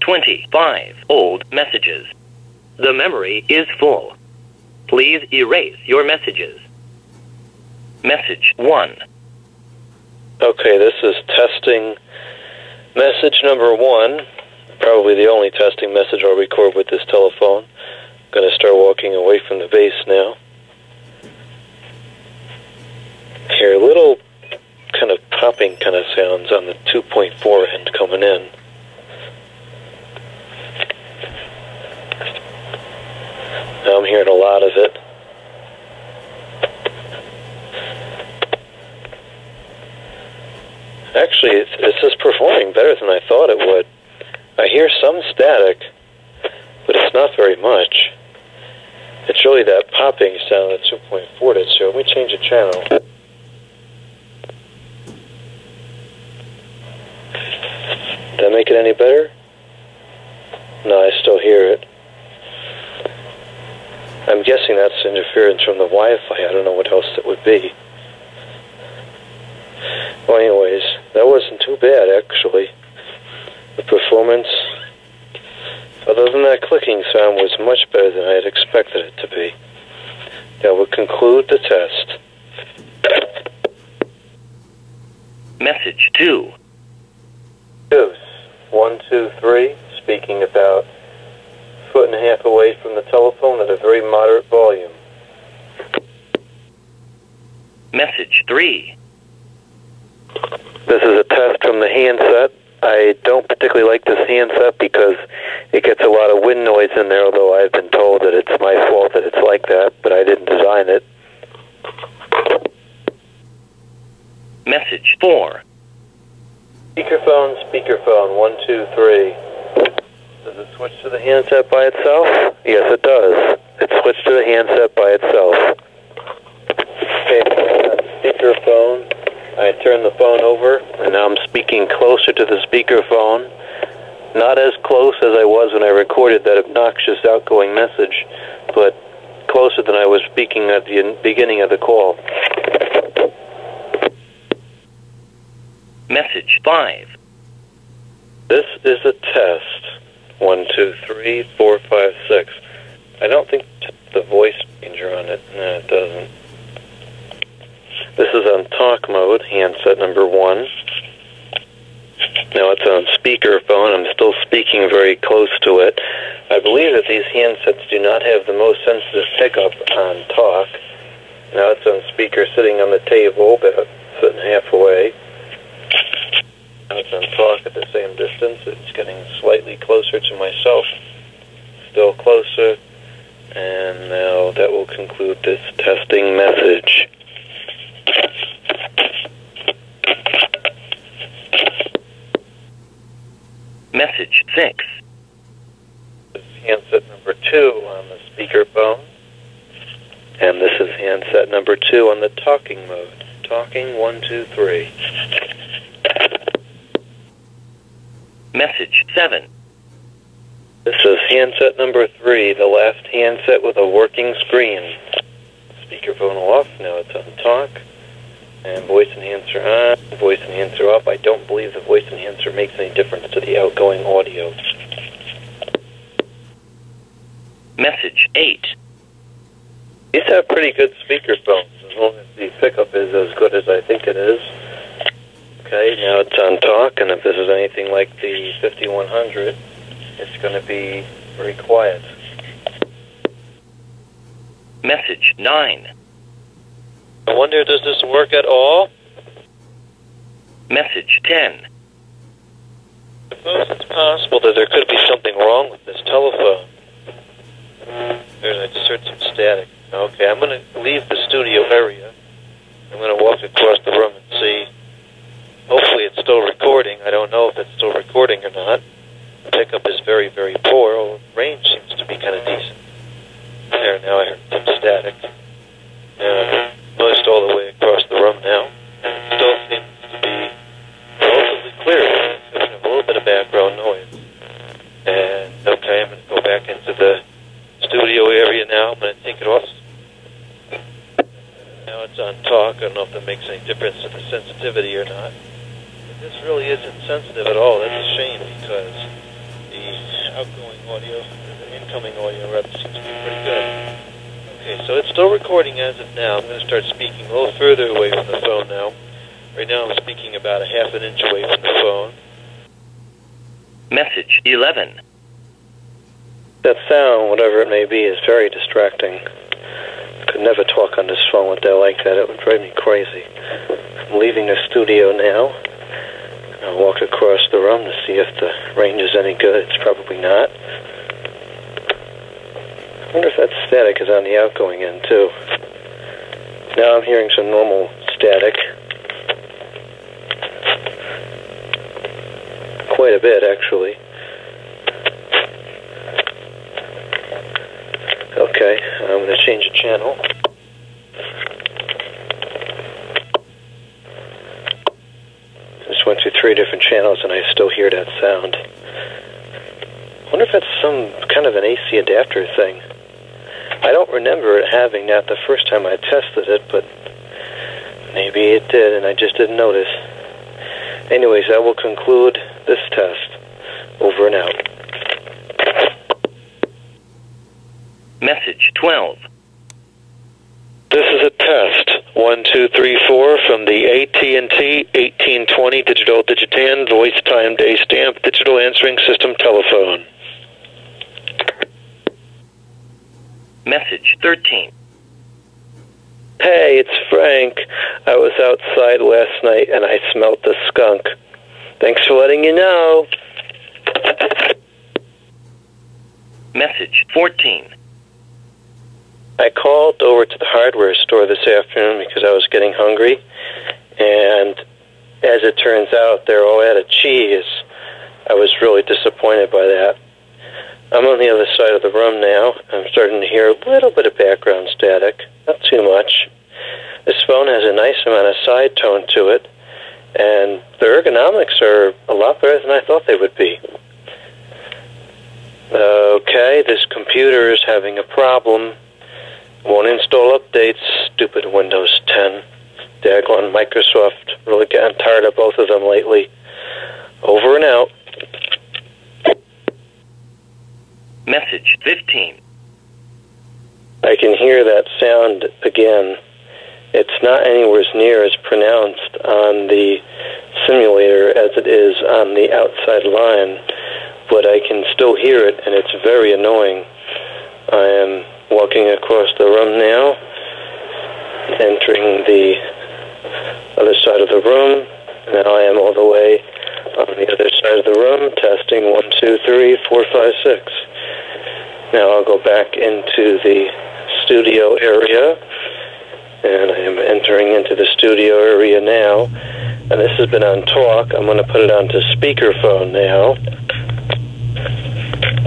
25 old messages. The memory is full. Please erase your messages. Message 1. Okay, this is testing message number 1. Probably the only testing message I'll record with this telephone. I'm going to start walking away from the base now. Hear little kind of popping kind of sounds on the 2.4 end coming in. Now I'm hearing a lot of it. Actually, it's just performing better than I thought it would. I hear some static, but it's not very much. It's really that popping sound at 2.4 that's here. Let me change the channel. Did that make it any better? No, I still hear it. I'm guessing that's interference from the Wi-Fi. I don't know what else it would be. Well, anyways, that wasn't too bad, actually. The performance, other than that clicking sound, was much better than I had expected it to be. That would conclude the test. Message 2. 1, 2, 3, speaking about a foot and a half away from the telephone at a very moderate volume. Message 3. This is a test from the handset. I don't particularly like this handset because it gets a lot of wind noise in there, although I've been told that it's my fault that it's like that, but I didn't design it. Message 4. Speakerphone, 1, 2, 3. Does it switch to the handset by itself? Yes, it does. It switched to the handset by itself. Okay, speakerphone. I turn the phone over, and now I'm speaking closer to the speakerphone. Not as close as I was when I recorded that obnoxious outgoing message, but closer than I was speaking at the beginning of the call. Message 5. This is a test. 1, 2, 3, 4, 5, 6. I don't think the voice changer on it. No, it doesn't. This is on talk mode, handset number 1. Now it's on speakerphone. I'm still speaking very close to it. I believe that these handsets do not have the most sensitive pickup on talk. Now it's on speaker sitting on the table, about a foot and a half away. Now it's on talk at the same distance. It's getting slightly closer to myself. Still closer. And now that will conclude this testing message. Message 6. This is handset number 2 on the speakerphone. And this is handset number 2 on the talking mode. Talking, 1, 2, 3. Message 7. This is handset number 3, the last handset with a working screen. Speakerphone off, now it's on talk. And voice enhancer on, voice enhancer off. I don't believe the voice enhancer makes any difference to the outgoing audio. Message 8. These have pretty good speakerphones, as long as the pickup is as good as I think it is. Okay, now it's on talk, and if this is anything like the 5100, it's going to be very quiet. Message 9. I wonder, does this work at all? Message 10. I suppose it's possible that there could be something wrong with this telephone. I just heard some static. Okay, I'm going to leave the studio area. I'm going to walk across the room and see. Hopefully it's still recording. I don't know if it's still recording or not. The pickup is very, very poor. Well, range seems to be kind of decent. There, now I heard some static. Pushed all the way across the room now. Still seems to be relatively clear, except for a little bit of background noise. And, okay, I'm going to go back into the studio area now. I'm going to take it off. Now it's on talk. I don't know if that makes any difference to the sensitivity or not. But this really isn't sensitive at all. That's a shame because the outgoing audio, the incoming audio rather, seems to be pretty good. Okay, so it's still recording as of now. I'm going to start speaking a little further away from the phone now. Right now I'm speaking about a half an inch away from the phone. Message 11. That sound, whatever it may be, is very distracting. I could never talk on this phone with that like that. It would drive me crazy. I'm leaving the studio now. I'll walk across the room to see if the range is any good. It's probably not. I wonder if that static is on the outgoing end, too. Now I'm hearing some normal static. Quite a bit, actually. Okay, I'm going to change the channel. Just went through 3 different channels and I still hear that sound. I wonder if that's some kind of an AC adapter thing. I don't remember it having that the first time I tested it, but maybe it did and I just didn't notice. Anyways, that will conclude this test. Over and out. Message 12. This is a test. 1, 2, 3, 4 from the AT&T 1820 Digital Digitan Voice Time Day Stamp Digital Answering System Telephone. Message 13. Hey, it's Frank. I was outside last night and I smelt the skunk. Thanks for letting you know. Message 14. I called over to the hardware store this afternoon because I was getting hungry, and as it turns out, they're all out of cheese. I was really disappointed by that. I'm on the other side of the room now. I'm starting to hear a little bit of background static, not too much. This phone has a nice amount of side tone to it, and the ergonomics are a lot better than I thought they would be. Okay, this computer is having a problem. Won't install updates. Stupid Windows 10. Daggone Microsoft. Really getting tired of both of them lately. Over and out. Message 15. I can hear that sound again. It's not anywhere near as pronounced on the simulator as it is on the outside line, but I can still hear it, and it's very annoying. I am walking across the room now, entering the other side of the room. Now I am all the way on the other side of the room, testing 1, 2, 3, 4, 5, 6. Now I'll go back into the studio area, and I am entering into the studio area now. And this has been on talk. I'm going to put it onto speakerphone now.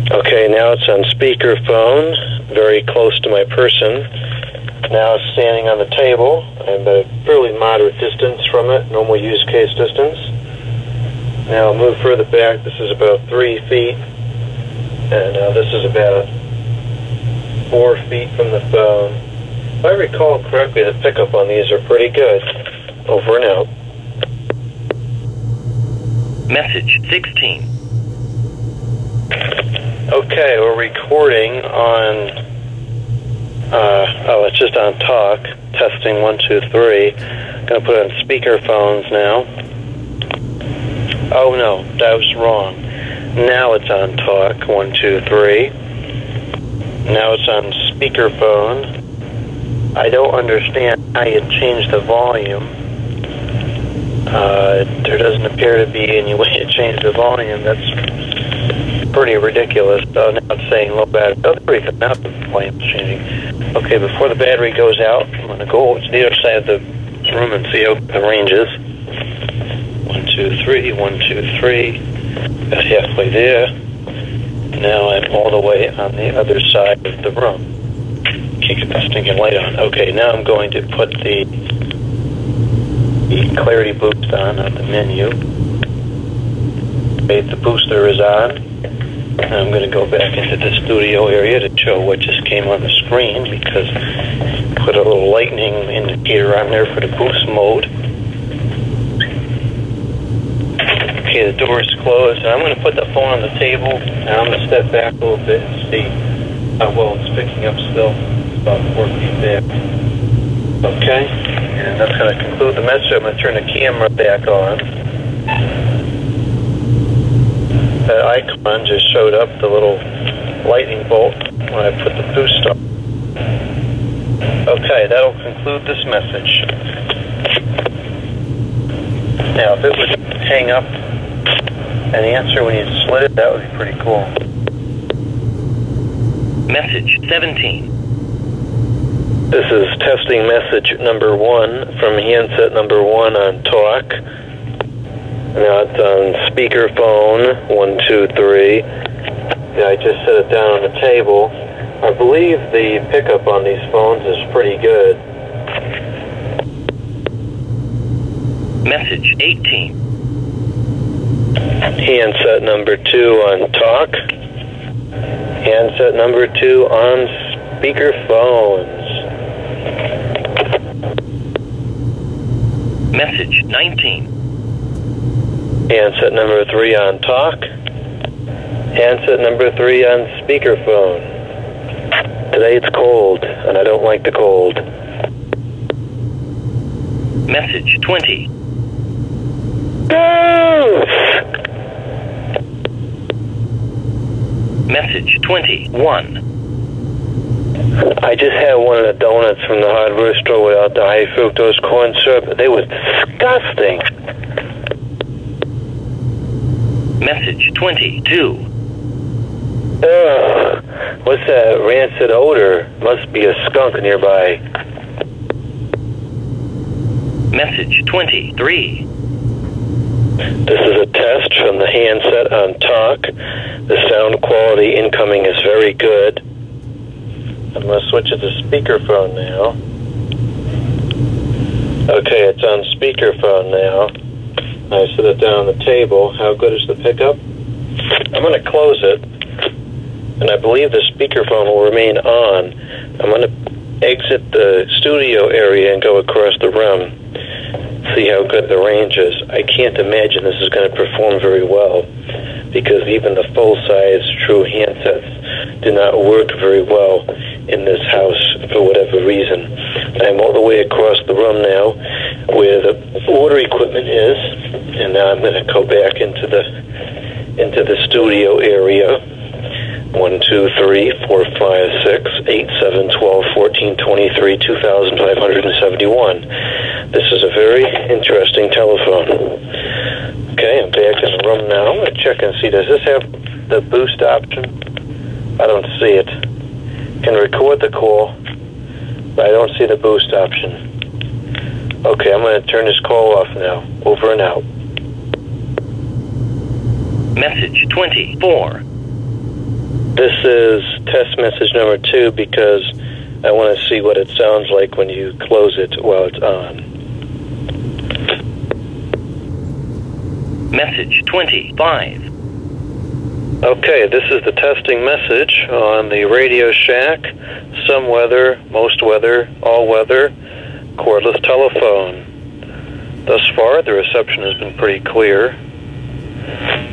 Okay, now it's on speakerphone, very close to my person. Now it's standing on the table. I'm at a fairly moderate distance from it, normal use case distance. Now I'll move further back. This is about 3 feet. And now this is about 4 feet from the phone. If I recall correctly, the pickup on these are pretty good. Over and out. Message 16. Okay, we're recording on, it's just on talk, testing 1, 2, 3. Going to put it on speakerphones now. Oh no, that was wrong. Now it's on talk, 1, 2, 3. Now it's on speakerphone. I don't understand how you change the volume. There doesn't appear to be any way to change the volume. That's pretty ridiculous. So now it's saying low battery. Oh, there we go. Now the volume's changing. Okay, before the battery goes out, I'm going to go over to the other side of the room and see how the range is. 1, 2, 3, 1, 2, 3. About halfway there. Now I'm all the way on the other side of the room. Can't get that stinking light on. Okay, now I'm going to put the clarity boost on the menu. Okay, the booster is on. And I'm going to go back into the studio area to show what just came on the screen, because I put a little lightning indicator on there for the boost mode. Okay, the door is closed. I'm going to put the phone on the table, and I'm going to step back a little bit and see how well it's picking up still. It's about 4 feet back. Okay, and that's going to conclude the message. I'm going to turn the camera back on. That icon just showed up, the little lightning bolt, when I put the boost on. Okay, that'll conclude this message. Now, if it would hang up and answer when you slid it, that would be pretty cool. Message 17. This is testing message number 1 from handset number 1 on talk. Now it's on speakerphone 1, 2, 3. Yeah, I just set it down on the table. I believe the pickup on these phones is pretty good. Message 18. Handset number 2 on talk. Handset number 2 on speakerphones. Message 19. Handset number 3 on talk. Handset number 3 on speakerphone. Today it's cold, and I don't like the cold. Message 20. Message 21. I just had one of the donuts from the hardware store without the high fructose corn syrup. They were disgusting. Message 22. Ugh, what's that rancid odor? Must be a skunk nearby. Message 23. This is a test from the handset on talk. The sound quality incoming is very good. I'm going to switch it to speakerphone now. Okay, it's on speakerphone now. I set it down on the table. How good is the pickup? I'm going to close it, and I believe the speakerphone will remain on. I'm going to exit the studio area and go across the room. See how good the range is. I can't imagine this is going to perform very well, because even the full-size true handsets do not work very well in this house for whatever reason. I'm all the way across the room now where the order equipment is, and now I'm going to go back into the studio area. 1, 2, 3, 4, 5, 6, 8, 7, 12, 14, 23, 2,571. This is a very interesting telephone. Okay, I'm back in the room now. I'm going to check and see, does this have the boost option? I don't see it. Can record the call, but I don't see the boost option. Okay, I'm going to turn this call off now. Over and out. Message 24. This is test message number 2 because I want to see what it sounds like when you close it while it's on. Message 25. Okay, this is the testing message on the Radio Shack, some weather, most weather, all weather, cordless telephone. Thus far, the reception has been pretty clear.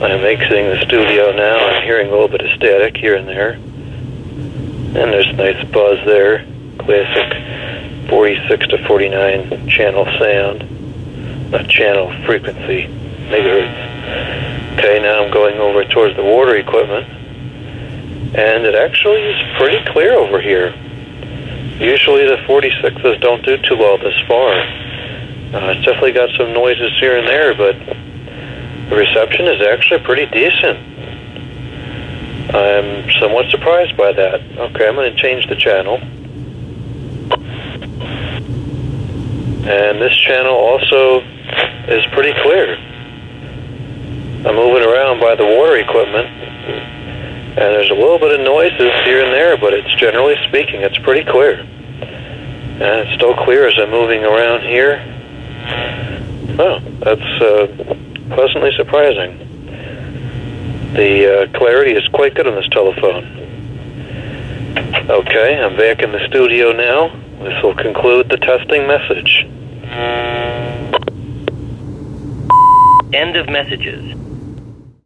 I'm exiting the studio now. I'm hearing a little bit of static here and there. And there's a nice buzz there. Classic 46 to 49 channel sound. Not channel, frequency, megahertz. Okay, now I'm going over towards the water equipment. And it actually is pretty clear over here. Usually the 46s don't do too well this far. It's definitely got some noises here and there, but the reception is actually pretty decent. I'm somewhat surprised by that. Okay, I'm going to change the channel. And this channel also is pretty clear. I'm moving around by the water equipment, and there's a little bit of noises here and there, but it's generally speaking, it's pretty clear. And it's still clear as I'm moving around here. Oh, that's pleasantly surprising. The clarity is quite good on this telephone. Okay, I'm back in the studio now. This will conclude the testing message. End of messages.